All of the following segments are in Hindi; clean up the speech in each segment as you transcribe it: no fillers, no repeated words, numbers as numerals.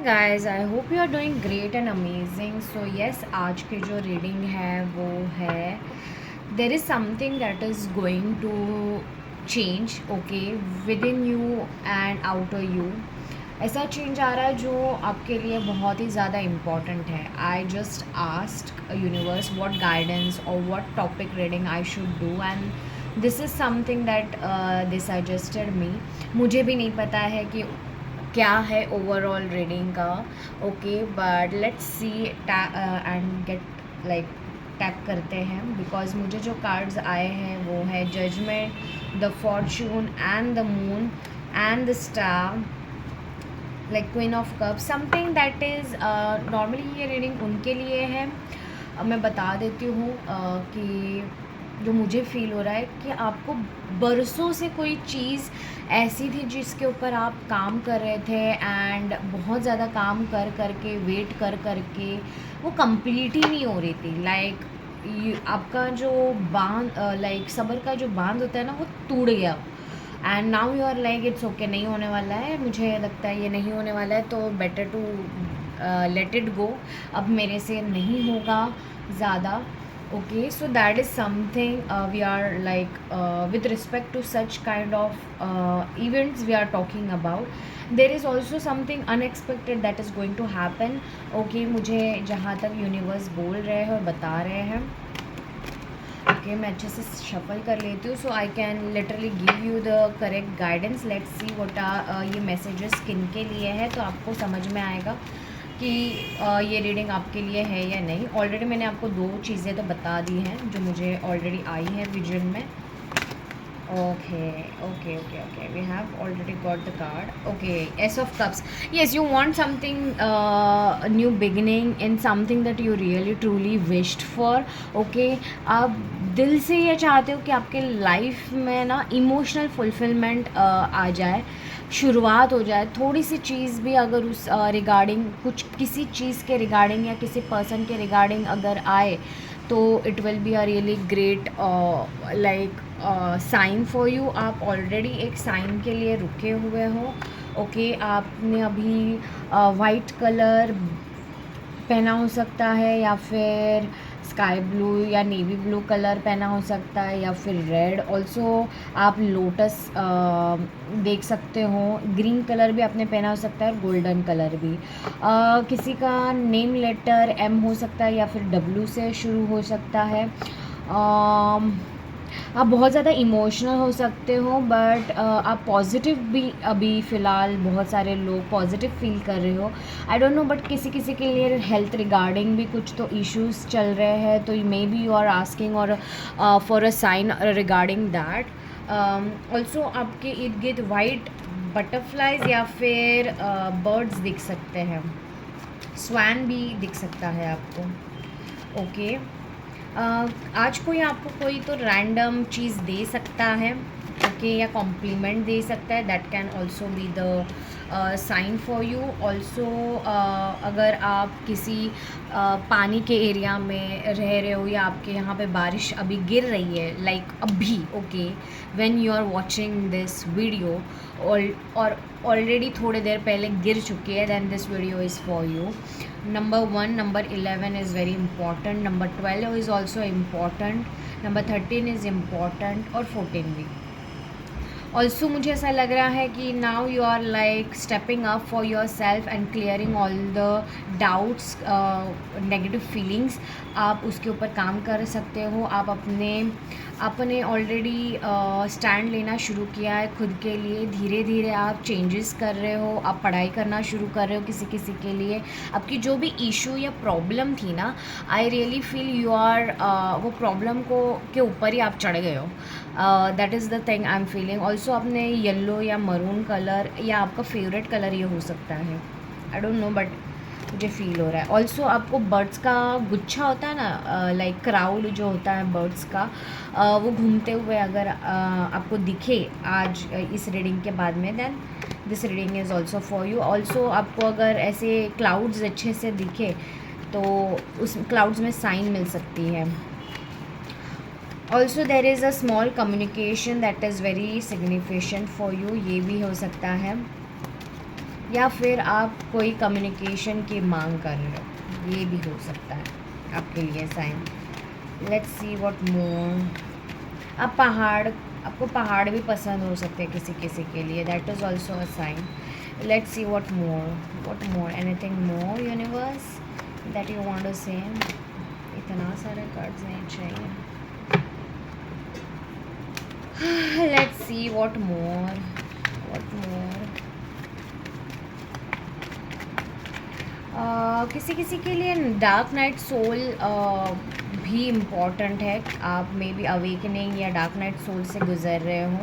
Guys, I hope you are doing great and amazing. So yes, आज की जो रीडिंग है वो है there is something that is going to change, okay, within you and outer you. ऐसा चेंज आ रहा है जो आपके लिए बहुत ही ज़्यादा इम्पॉर्टेंट है। I just asked universe what guidance और what topic reading I should do, and this is something that they suggested me. मुझे भी नहीं पता है कि क्या है ओवरऑल रीडिंग का, okay, but let's see and get like tap करते हैं। बिकॉज मुझे जो कार्ड्स आए हैं वो है judgment, the fortune and the moon and the star, like queen of cup, something that is normally ये रीडिंग उनके लिए है। मैं बता देती हूँ कि जो मुझे फ़ील हो रहा है कि आपको बरसों से कोई चीज़ ऐसी थी जिसके ऊपर आप काम कर रहे थे, एंड बहुत ज़्यादा काम कर कर के, वेट कर कर के वो कंप्लीट ही नहीं हो रही थी। लाइक आपका जो बांध, लाइक सब्र का जो बांध होता है ना, वो टूट गया। And now you are like it's okay, नहीं होने वाला है, मुझे लगता है ये नहीं होने वाला है, तो better to let it go. अब मेरे से नहीं होगा ज़्यादा, okay, so that is something we are like with respect to such kind of events we are talking about. There is also something unexpected that is going to happen, okay, मुझे जहाँ तक यूनिवर्स बोल रहे हैं और बता रहे हैं, ओके, मैं अच्छे से शफल कर लेती हूँ so I can literally give you the correct guidance. Let's see what are ये मैसेजेस किन के लिए है, तो आपको समझ में आएगा कि ये रीडिंग आपके लिए है या नहीं। ऑलरेडी मैंने आपको दो चीज़ें तो बता दी हैं जो मुझे ऑलरेडी आई हैं विजन में। Okay okay okay okay, we have already got the card. Okay, ace of cups, yes, you want something new beginning in something that you really truly wished for, okay. आप दिल से ये चाहते हो कि आपके लाइफ में ना इमोशनल फुलफिलमेंट आ जाए, शुरुआत हो जाए। थोड़ी सी चीज़ भी अगर उस रिगार्डिंग, कुछ किसी चीज़ के रिगार्डिंग या किसी पर्सन के रिगार्डिंग अगर आए, तो it will be a really great like sign for you. आप ऑलरेडी एक साइन के लिए रुके हुए हो, ओके। आपने अभी वाइट कलर पहना हो सकता है, या फिर स्काई ब्लू या नेवी ब्लू कलर पहना हो सकता है, या फिर रेड। ऑल्सो आप लोटस देख सकते हो, ग्रीन कलर भी आपने पहना हो सकता है, गोल्डन कलर भी। किसी का नेम लेटर एम हो सकता है या फिर डब्ल्यू से शुरू हो सकता है। आप बहुत ज़्यादा इमोशनल हो सकते हो, बट आप पॉजिटिव भी अभी फ़िलहाल बहुत सारे लोग पॉजिटिव फील कर रहे हो। आई डोंट नो, बट किसी किसी के लिए हेल्थ रिगार्डिंग भी कुछ तो इश्यूज़ चल रहे हैं, तो maybe you are asking और for a sign regarding that. Also आपके इर्द गिर्द वाइट बटरफ्लाइज या फिर बर्ड्स दिख सकते हैं, स्वैन भी दिख सकता है आपको, ओके। आज कोई आपको कोई तो रैंडम चीज़ दे सकता है, ओके, या कॉम्प्लीमेंट दे सकता है, that can also be the sign for you. Also अगर आप किसी पानी के एरिया में रह रहे हो, या आपके यहाँ पे बारिश अभी गिर रही है, लाइक अभी, okay, when you are watching this video, और ऑलरेडी थोड़ी देर पहले गिर चुकी है, then this video is for you. Number 1, number 11 is very important, number 12 is also important, number 13 is important, और 14 भी। ऑल्सो मुझे ऐसा लग रहा है कि now you are like stepping up for yourself and clearing all the doubts, negative feelings. आप उसके ऊपर काम कर सकते हो। आप अपने ऑलरेडी स्टैंड लेना शुरू किया है खुद के लिए। धीरे धीरे आप चेंजेस कर रहे हो, आप पढ़ाई करना शुरू कर रहे हो किसी किसी के लिए। आपकी जो भी इशू या प्रॉब्लम थी ना, I really feel you are वो प्रॉब्लम को के ऊपर ही आप चढ़ गए हो। That is the thing I am feeling. Also आपने येलो या मरून कलर, या आपका फेवरेट कलर ये हो सकता है, आई डोंट नो, बट मुझे फील हो रहा है। ऑल्सो आपको बर्ड्स का गुच्छा होता है ना, लाइक क्राउड जो होता है बर्ड्स का, वो घूमते हुए अगर आपको दिखे आज इस रीडिंग के बाद में, then this reading is also for you. Also आपको अगर ऐसे क्लाउड्स अच्छे से दिखे, तो उस क्लाउड्स में साइन मिल सकती है। Also there is a small communication that is very significant for you, ये भी हो सकता है। या फिर आप कोई कम्युनिकेशन की मांग कर रहे हो, ये भी हो सकता है आपके लिए sign. Let's see what more. आपको पहाड़ भी पसंद हो सकते हैं किसी किसी के लिए, that is also a sign. Let's see what more, anything more universe that you want to say. इतना सारे कार्ड्स नहीं चाहिए। Let's see what more. किसी किसी के लिए डार्क नाइट सोल भी इम्पॉर्टेंट है। आप मे बी अवेकनिंग या डार्क नाइट सोल से गुजर रहे हो।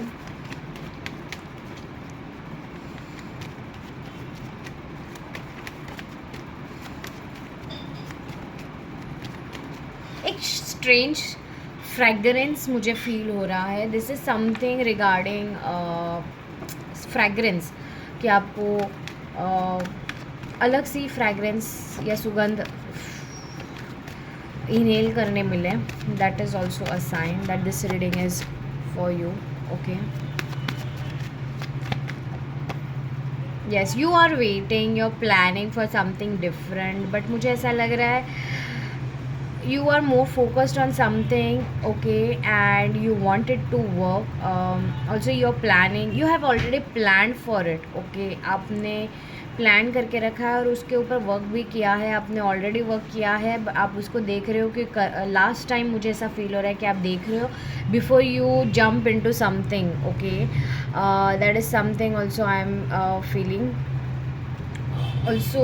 एक स्ट्रेंज फ्रेगरेंस मुझे फील हो रहा है। This is something regarding fragrance, कि आपको अलग सी फ्रेगरेंस या सुगंध इनहेल करने मिले। That is also a sign that this reading is for you. Okay, yes, you are waiting, you are planning for something different, but मुझे ऐसा लग रहा है you are more focused on something, okay, and you want it to work. Also you're planning, you have already planned for it, okay, आपने प्लान करके रखा है और उसके ऊपर वर्क भी किया है, आपने ऑलरेडी वर्क किया है। आप उसको देख रहे हो कि लास्ट टाइम मुझे ऐसा फील हो रहा है कि आप देख रहे हो before you jump into something, okay, that is something also I am feeling. Also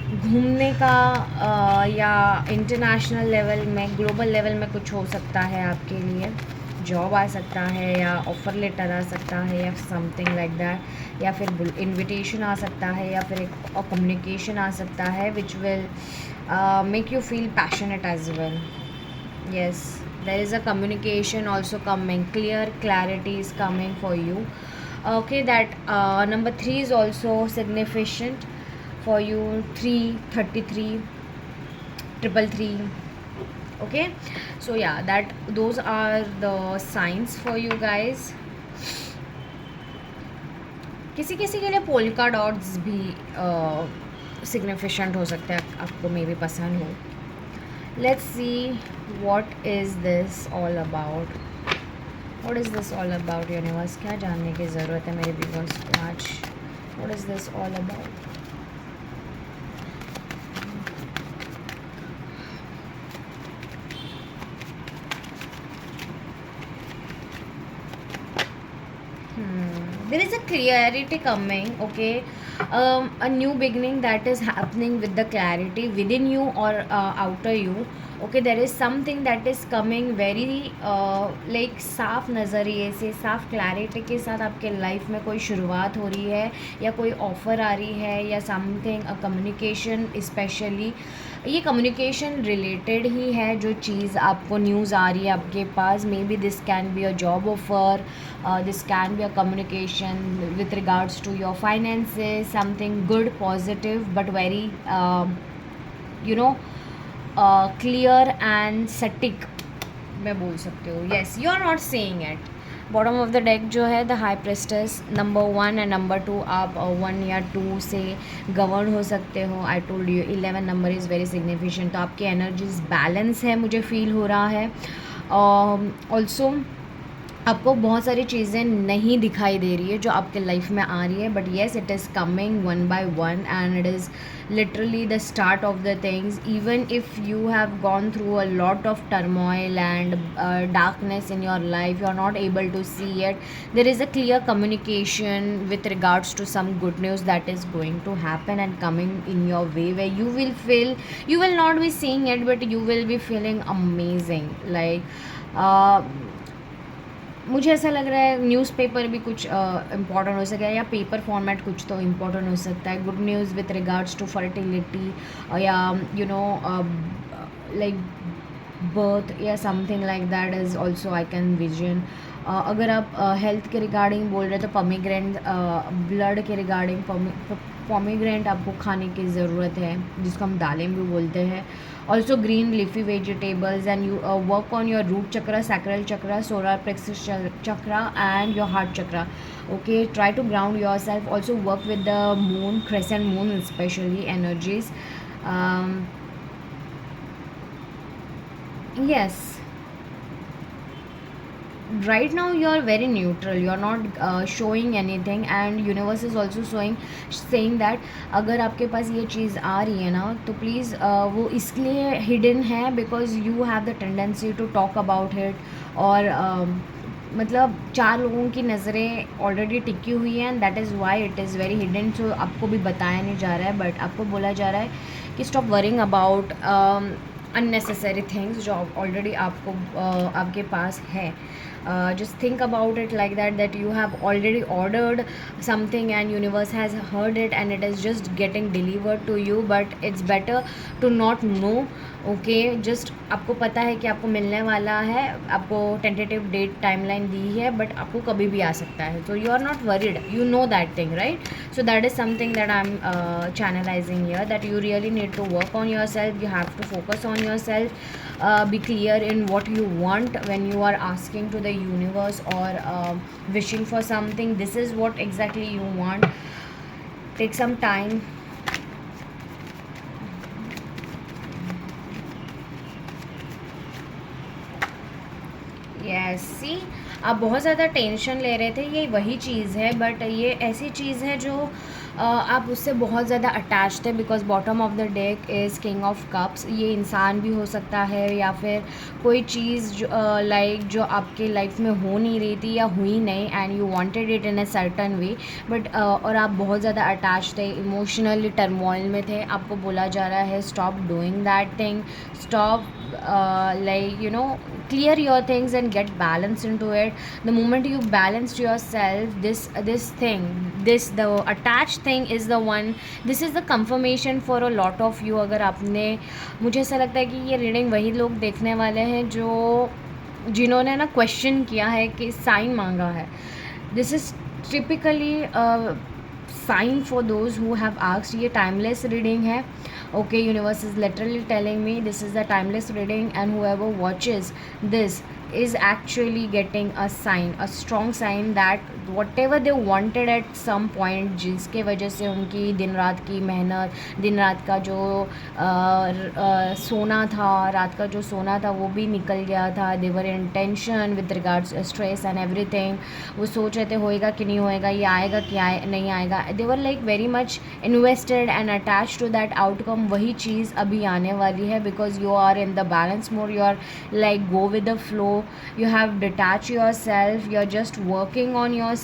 घूमने का या इंटरनेशनल लेवल में, ग्लोबल लेवल में कुछ हो सकता है आपके लिए। जॉब आ सकता है या ऑफ़र लेटर आ सकता है या समथिंग लाइक दैट, या फिर इनविटेशन आ सकता है या फिर एक कम्युनिकेशन आ सकता है which will make you feel passionate as well. yes, there is a communication also coming, clear clarity is coming for you. Okay, that number 3 is also significant for you, 333 333. Okay, so yeah, that those are the signs for you guys. किसी किसी के लिए पोल्का डॉट्स भी सिग्निफिकेंट हो सकते हैं, आपको मे भी पसंद हो। Let's see what is this all about. What is this all about universe? क्या जानने की ज़रूरत है मेरे व्यूअर्स को आज? What is this all about? There is a clarity coming, okay, a new beginning that is happening with the clarity within you or outer you. Okay, there is something that is coming very like साफ नज़रिए से, साफ क्लैरिटी के साथ आपके लाइफ में कोई शुरुआत हो रही है या कोई ऑफ़र आ रही है या समथिंग, अ कम्युनिकेशन। स्पेशली ये कम्युनिकेशन रिलेटेड ही है जो चीज़ आपको न्यूज़ आ रही है आपके पास। Maybe this can be a job offer, this can be a communication with regards to your finances, something good, positive, but very you know clear and static मैं बोल सकती हूँ। yes, you are not saying it। Bottom of the deck जो है the high प्रेस्टेस, number 1 and number 2, आप 1 या 2 से गवर्न हो सकते हो। आई told you 11 number is very significant, तो आपकी एनर्जीज बैलेंस है, मुझे फील हो रहा है। ऑल्सो आपको बहुत सारी चीज़ें नहीं दिखाई दे रही है जो आपके लाइफ में आ रही है, but yes, it is coming one by one and it is literally the start of the things. Even if you have gone through a lot of turmoil and darkness in your life, you are not able to see it, there is a clear communication with regards to some good news that is going to happen and coming in your way, where you will feel, you will not be seeing it, but you will be feeling amazing, like मुझे ऐसा लग रहा है न्यूज़पेपर भी कुछ इम्पॉर्टेंट हो सकता है या पेपर फॉर्मेट कुछ तो इम्पॉर्टेंट हो सकता है। Good news with regards to fertility या यू नो लाइक बर्थ या something like that is also I can vision. अगर आप हेल्थ के रिगार्डिंग बोल रहे हैं तो पोमीग्रेनेट, ब्लड के रिगार्डिंग पोमीग्रेनेट आपको खाने की ज़रूरत है, जिसको हम दालें भी बोलते हैं। Also green leafy vegetables and you work on your root chakra, sacral chakra, solar plexus chakra and your heart chakra. Okay, try to ground yourself. Also work with the moon, crescent moon especially energies. um, yes, right now you are very neutral, you are not showing anything, and universe is also saying that अगर आपके पास ये चीज़ आ रही है ना तो प्लीज़ वो इसलिए हिडन है because you have the tendency to talk about it, और मतलब चार लोगों की नज़रें ऑलरेडी टिकी हुई हैं and that is why it is very hidden. So आपको भी बताया नहीं जा रहा है बट आपको बोला जा रहा है कि stop worrying about unnecessary things जो ऑलरेडी आपको आपके पास है. Just think about it like that you have already ordered something and universe has heard it and it is just getting delivered to you, but it's better to not know. Okay, just आपको पता है कि आपको मिलने वाला है, आपको टेंटेटिव डेट टाइमलाइन दी है बट आपको कभी भी आ सकता है. So you are not worried, you know that thing, right? So that is something that I am channelizing here, that you really need to work on yourself, you have to focus on yourself, be clear in what you want when you are asking to the universe or wishing for something. This is what exactly you want. Take some time. Yes, see आप बहुत ज़्यादा टेंशन ले रहे थे, ये वही चीज़ है बट ये ऐसी चीज़ है जो आप उससे बहुत ज़्यादा अटैच थे because bottom of the deck is king of cups. ये इंसान भी हो सकता है या फिर कोई चीज़ जो लाइक जो आपके लाइफ में हो नहीं रही थी या हुई नहीं and you wanted it in a certain way but और आप बहुत ज़्यादा अटैच थे, इमोशनली टर्मोइल में थे. आपको बोला जा रहा है stop doing that thing, stop like you know, clear your things and get balance into it. The moment you balanced yourself, this thing, this the attached thing is the one, this is the confirmation for a lot of you. अगर आपने, मुझे ऐसा लगता है कि ये रीडिंग वही लोग देखने वाले हैं जो जिन्होंने ना क्वेश्चन किया है कि साइन मांगा है. This is typically sign for those who have asked. ये टाइमलेस रीडिंग है. Okay, universe is literally telling me this is the timeless reading and whoever watches this is actually getting a sign, a strong sign that whatever they wanted at some point, जिसके वजह से उनकी दिन रात की मेहनत, दिन रात का जो सोना था, रात का जो सोना था वो भी निकल गया था. they were in tension with regards stress and everything. वो सोच रहे थे होएगा कि नहीं होएगा, ये आएगा कि नहीं आएगा. they were like very much invested and attached to that outcome. वही चीज़ अभी आने वाली है because you are in the balance mode, you are like go with the flow, you have detached yourself, you are just working on yourself.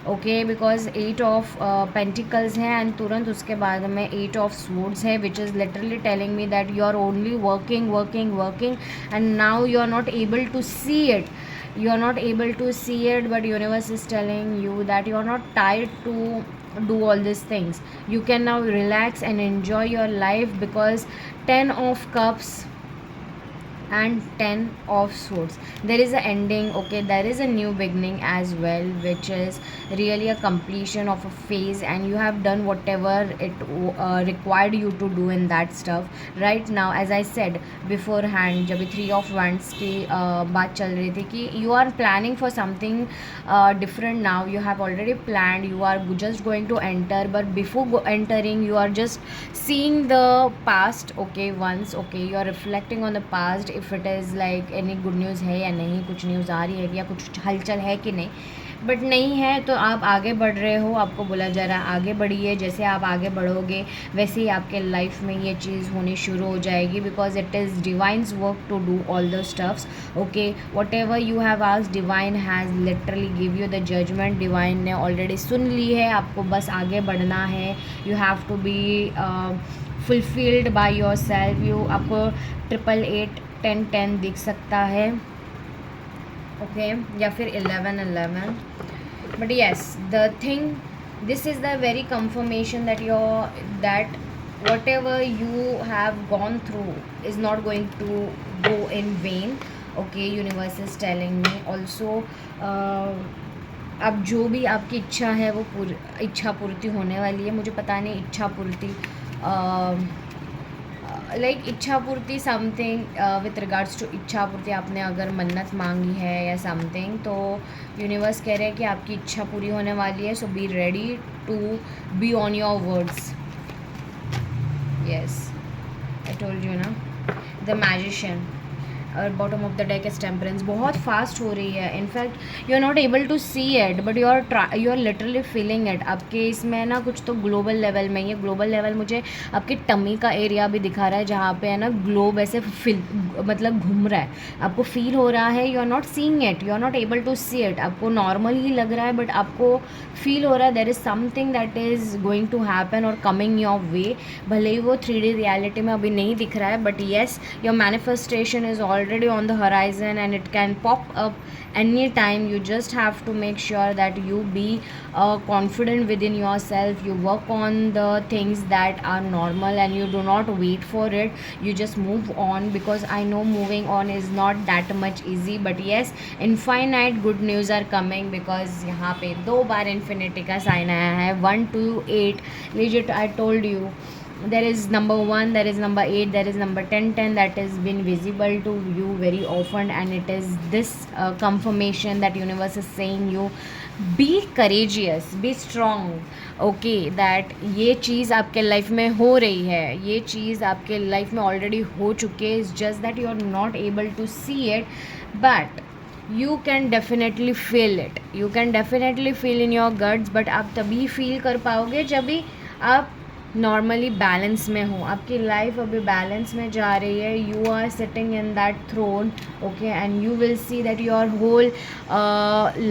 okay, because 8 of pentacles है and तुरंत उसके बाद में 8 of swords है, which is literally telling me that you are only working and now you are not able to see it. You are not able to see it, but universe is telling you that you are not tired to do all these things. You can now relax and enjoy your life because 10 of cups and 10 of swords, there is a ending. okay, there is a new beginning as well, which is really a completion of a phase and you have done whatever it required you to do in that stuff. right now, as I said beforehand, जब 3 of wands की बात चल रही थी कि you are planning for something different. now you have already planned, you are just going to enter, but before entering you are just seeing the past. okay, once, okay, you are reflecting on the past, if it is like any good news है या नहीं, कुछ न्यूज़ आ रही है या कुछ हलचल है कि नहीं. बट नहीं है तो आप आगे बढ़ रहे हो, आपको बोला जा रहा है आगे बढ़िए. जैसे आप आगे बढ़ोगे वैसे ही आपके लाइफ में ये चीज़ होनी शुरू हो जाएगी because it is divine's work to do all the stuffs. Okay, whatever you have asked, divine has literally give you the judgment. Divine ने ऑलरेडी सुन ली है, आपको बस आगे बढ़ना है. You have to be fulfilled by yourself. You, आपको 888 10 दिख सकता है. ओके, या फिर 11 but yes, the thing, this is the very confirmation that that whatever you have gone through is not going to go in vain. okay, universe is telling me also अब जो भी आपकी इच्छा है वो इच्छा पूर्ति होने वाली है. मुझे पता नहीं इच्छा पूर्ति लाइक इच्छा पूर्ति समथिंग विथ रिगार्ड्स टू इच्छा पूर्ति, आपने अगर मन्नत मांगी है या समथिंग, तो यूनिवर्स कह रहे हैं कि आपकी इच्छा पूरी होने वाली है. So be ready to be on your words. Yes, I told you ना. द मैजिशियन और bottom of the deck is temperance. बहुत फास्ट हो रही है. In fact you are not able to see it but you are literally feeling it. आपके इसमें ना कुछ तो ग्लोबल लेवल में, ये ग्लोबल लेवल मुझे आपके टमी का एरिया भी दिखा रहा है, जहाँ पे है ना ग्लोब ऐसे मतलब घूम रहा है. आपको फील हो रहा है. You are not seeing it, you are not able to see it. आपको नॉर्मल ही लग रहा है बट आपको फील हो रहा है there is something that is going to happen और कमिंग योर वे. भले ही वो 3D रियलिटी में अभी नहीं दिख रहा है but yes, your manifestation is already on the horizon and it can pop up anytime. You just have to make sure that you be confident within yourself. You work on the things that are normal and you do not wait for it. You just move on, because I know moving on is not that much easy. But yes, infinite good news are coming, because यहाँ पे 2 बार infinity का sign आया है. 1 to 8 legit. I told you there is number 1, there is number 8, there is number 10 that has been visible to you very often, and it is this confirmation that universe is saying you be courageous, be strong. okay, that ये चीज़ आपके लाइफ में हो रही है, ये चीज़ आपके लाइफ में ऑलरेडी हो चुकी है. It's just that you are not able to see it, but you can definitely feel it. You can definitely feel in your guts. But आप तभी फील कर पाओगे जब भी आप नॉर्मली बैलेंस में हो. आपकी लाइफ अभी बैलेंस में जा रही है. You are sitting in that throne. Okay, and you will see that your whole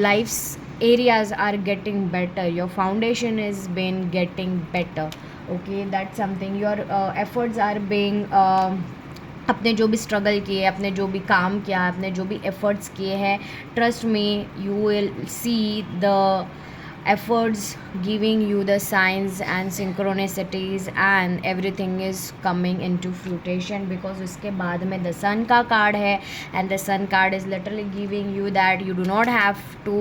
life's areas are getting better. Your foundation is been getting better. okay, that's something. your efforts are being अपने जो भी स्ट्रगल किए, अपने जो भी काम किया, अपने जो भी एफर्ट्स किए हैं, trust me, you will see the efforts giving you the signs and synchronicities, and everything is coming into fruition. because उसके बाद में the sun का कार्ड है, and the sun card is literally giving you that you do not have to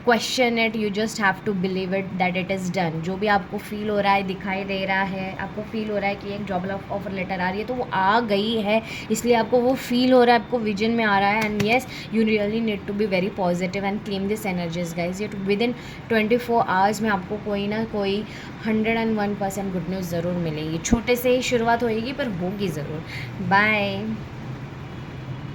question it, you just have to believe it that it is done. जो भी आपको फील हो रहा है, दिखाई दे रहा है, आपको फील हो रहा है कि एक जॉब ऑफर लेटर आ रही है, तो वो आ गई है, इसलिए आपको वो फील हो रहा है, आपको विजन में आ रहा है. And yes, you really need to be very positive and claim this energies guys. ये विद इन 24 आवर्स में आपको कोई ना कोई 101% गुड न्यूज़ ज़रूर मिलेगी. छोटे से ही शुरुआत होएगी पर होगी ज़रूर. बाय.